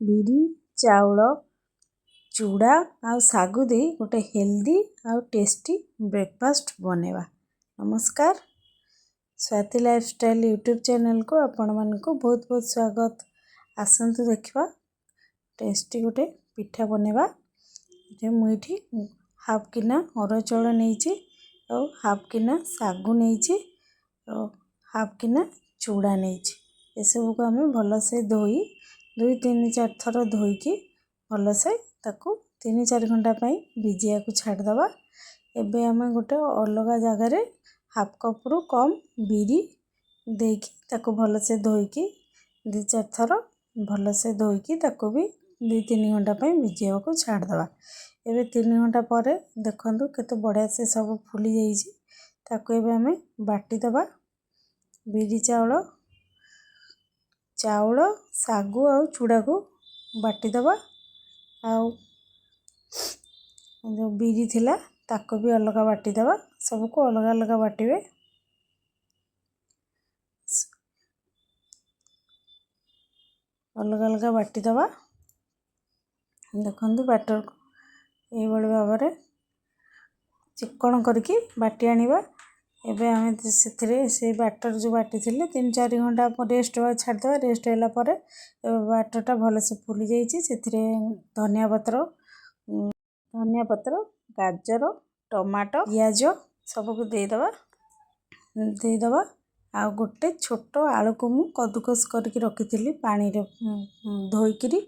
ବିରି ଚାଉଳ ଚୁଡ଼ା ଆଉ ଶାଗୁ ଦେଇ ଗୋଟେ ହେଲ୍ଦି ଆଉ ଟେଷ୍ଟି ବ୍ରେକଫାଷ୍ଟ ବନେଇବା। ନମସ୍କାର, ସ୍ୱାତି ଲାଇଫଷ୍ଟାଇଲ୍ ୟୁଟ୍ୟୁବ୍ ଚ୍ୟାନେଲକୁ ଆପଣମାନଙ୍କୁ ବହୁତ ବହୁତ ସ୍ୱାଗତ। ଆସନ୍ତୁ ଦେଖିବା ଟେଷ୍ଟି ଗୋଟେ ପିଠା ବନେଇବା। ମୁଁ ଏଠି ହାଫ୍ କିନା ଅରୁଆ ଚାଉଳ ନେଇଛି ଆଉ ହାଫ୍ କିନା ଶାଗୁ ନେଇଛି ଆଉ ହାଫ୍ କିନା ଚୁଡ଼ା ନେଇଛି। ଏସବୁକୁ ଆମେ ଭଲସେ ଧୋଇ 2-3-4 ଥର ଧୋଇକି ଭଲସେ ତାକୁ 3-4 ଘଣ୍ଟା ପାଇଁ ଭିଜିବାକୁ ଛାଡ଼ିଦେବା। ଏବେ ଆମେ ଗୋଟେ ଅଲଗା ଜାଗାରେ ହାଫ୍ କପ୍ରୁ କମ୍ ବିରି ଦେଇକି ତାକୁ ଭଲସେ ଧୋଇକି 2-4 ଥର ଭଲସେ ଧୋଇକି ତାକୁ ବି 2-3 ଘଣ୍ଟା ପାଇଁ ଭିଜିବାକୁ ଛାଡ଼ିଦେବା। ଏବେ 3 ଘଣ୍ଟା ପରେ ଦେଖନ୍ତୁ କେତେ ବଢ଼ିଆ ସେ ସବୁ ଫୁଲି ଯାଇଛି। ତାକୁ ଏବେ ଆମେ ବାଟିଦେବା। ବିରି ଚାଉଳ ଶାଗୁ ଆଉ ଚୁଡ଼ାକୁ ବାଟିଦେବା। ଆଉ ଯେଉଁ ବିରି ଥିଲା ତାକୁ ବି ଅଲଗା ବାଟିଦେବା। ସବୁକୁ ଅଲଗା ଅଲଗା ବାଟିବେ। ଅଲଗା ଅଲଗା ବାଟିଦେବା। ଦେଖନ୍ତୁ ବ୍ୟାଟରକୁ ଏଇଭଳି ଭାବରେ ଚିକ୍କଣ କରିକି ବାଟି ଆଣିବା। ଏବେ ଆମେ ସେଥିରେ ସେଇ ବ୍ୟାଟର ଯେଉଁ ବାଟିଥିଲେ 3-4 ଘଣ୍ଟା ରେଷ୍ଟ ଛାଡ଼ିଦେବା। ରେଷ୍ଟ ହେଲା ପରେ ବ୍ୟାଟରଟା ଭଲସେ ଫୁଲି ଯାଇଛି। ସେଥିରେ ଧନିଆ ପତ୍ର ଗାଜର ଟମାଟୋ ପିଆଜ ସବୁକୁ ଦେଇଦେବା। ଆଉ ଗୋଟେ ଛୋଟ ଆଳୁକୁ ମୁଁ କଦୁକସ କରିକି ରଖିଥିଲି ପାଣିରେ ଧୋଇକିରି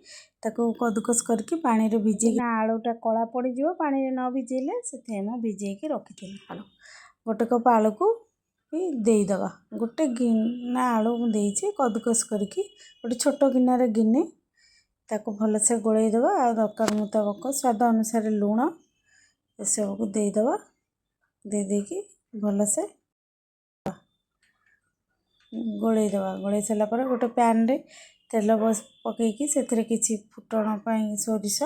ତାକୁ କଦୁକସ କରିକି ପାଣିରେ ଭିଜେଇକି ଆଳୁଟା କଳା ପଡ଼ିଯିବ ପାଣିରେ ନ ଭିଜେଇଲେ, ସେଥିପାଇଁ ମୁଁ ଭିଜେଇକି ରଖିଥିଲି ଆଳୁ। ଗୋଟେ କପ୍ ଆଳୁକୁ ବି ଦେଇଦେବା। ଗୋଟେ ଗିନା ଆଳୁ ମୁଁ ଦେଇଛି କଦୁକସ କରିକି। ଗୋଟେ ଛୋଟ ଗିନାରେ ଗିନେ ତାକୁ ଭଲସେ ଗୋଳେଇ ଦେବା। ଆଉ ଦରକାର ମୁତାବକ ସ୍ୱାଦ ଅନୁସାରେ ଲୁଣ ଏସବୁକୁ ଦେଇଦେବା। ଦେଇକି ଭଲସେ ଗୋଳେଇ ଦେବା। ଗୋଳେଇ ସାରିଲା ପରେ ଗୋଟେ ପ୍ୟାନ୍ରେ ତେଲ ପକାଇକି ସେଥିରେ କିଛି ଫୁଟଣ ପାଇଁ ସୋରିଷ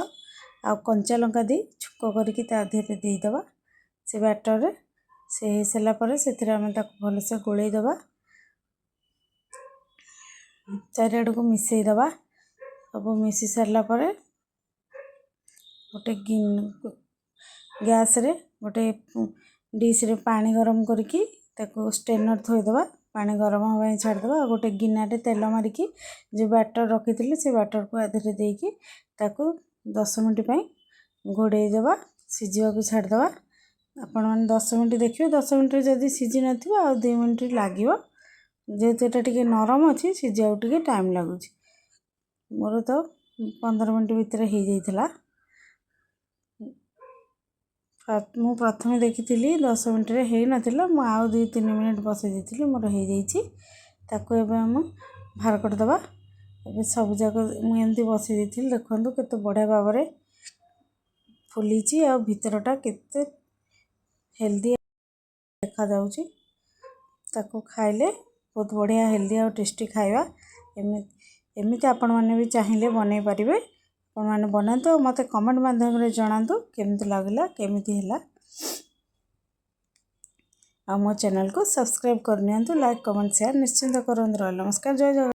ଆଉ କଞ୍ଚା ଲଙ୍କା ଦେଇ ଛୁଙ୍କ କରିକି ତା ଦେହରେ ଦେଇଦେବା। ସେ ବ୍ୟାଟରରେ ସେ ହେଇସାରିଲା ପରେ ସେଥିରେ ଆମେ ତାକୁ ଭଲସେ ଗୋଳେଇ ଦେବା। ଚାରିଆଡ଼କୁ ମିଶାଇ ଦେବା। ସବୁ ମିଶାଇ ସାରିଲା ପରେ ଗୋଟେ ଗ୍ୟାସରେ ଗୋଟେ ଡିସ୍ରେ ପାଣି ଗରମ କରିକି ତାକୁ ଷ୍ଟ୍ରେନର୍ ଥୋଇଦେବା। ପାଣି ଗରମ ହେବା ପାଇଁ ଛାଡ଼ିଦେବା। ଆଉ ଗୋଟେ ଗିନାରେ ତେଲ ମାରିକି ଯେଉଁ ବ୍ୟାଟର ରଖିଥିଲି ସେ ବ୍ୟାଟରକୁ ଆ ଦେହରେ ଦେଇକି ତାକୁ 10 ମିନିଟ୍ ପାଇଁ ଘୋଡ଼େଇ ଦେବା। ସିଝିବାକୁ ଛାଡ଼ିଦେବା। ଆପଣମାନେ 10 ମିନିଟ୍ ଦେଖିବେ। 10 ମିନିଟ୍ରେ ଯଦି ସିଝି ନଥିବ ଆଉ 2 ମିନିଟ୍ ଲାଗିବ। ଯେହେତୁ ଏଇଟା ଟିକେ ନରମ ଅଛି ସିଝିବାକୁ ଟିକେ ଟାଇମ୍ ଲାଗୁଛି। ମୋର ତ 15 ମିନିଟ୍ ଭିତରେ ହେଇଯାଇଥିଲା। ମୁଁ ପ୍ରଥମେ ଦେଖିଥିଲି 10 ମିନିଟ୍ରେ ହେଇନଥିଲା। ମୁଁ ଆଉ 2-3 ମିନିଟ୍ ବସାଇ ଦେଇଥିଲି, ମୋର ହେଇଯାଇଛି। ତାକୁ ଏବେ ଆମେ ବାହାର କରିଦେବା। ଏବେ ସବୁଯାକ ମୁଁ ଏମିତି ବସାଇ ଦେଇଥିଲି। ଦେଖନ୍ତୁ କେତେ ବଢ଼ିଆ ଭାବରେ ଫୁଲିଛି ଆଉ ଭିତରଟା କେତେ ହେଲ୍ଦି ଦେଖାଯାଉଛି। ତାକୁ ଖାଇଲେ ବହୁତ ବଢ଼ିଆ ହେଲ୍ଦି ଆଉ ଟେଷ୍ଟି ଖାଇବା। ଏମିତି ଆପଣମାନେ ବି ଚାହିଁଲେ ବନେଇ ପାରିବେ। ଆପଣମାନେ ବନାନ୍ତୁ ଆଉ ମୋତେ କମେଣ୍ଟ ମାଧ୍ୟମରେ ଜଣାନ୍ତୁ କେମିତି ଲାଗିଲା, କେମିତି ହେଲା। ଆଉ ମୋ ଚ୍ୟାନେଲକୁ ସବସ୍କ୍ରାଇବ୍ କରିନିଅନ୍ତୁ। ଲାଇକ୍ କମେଣ୍ଟ ସେୟାର ନିଶ୍ଚିନ୍ତ କରନ୍ତୁ। ରହିଲି ନମସ୍କାର, ଜୟ ଜଗନ୍ନାଥ।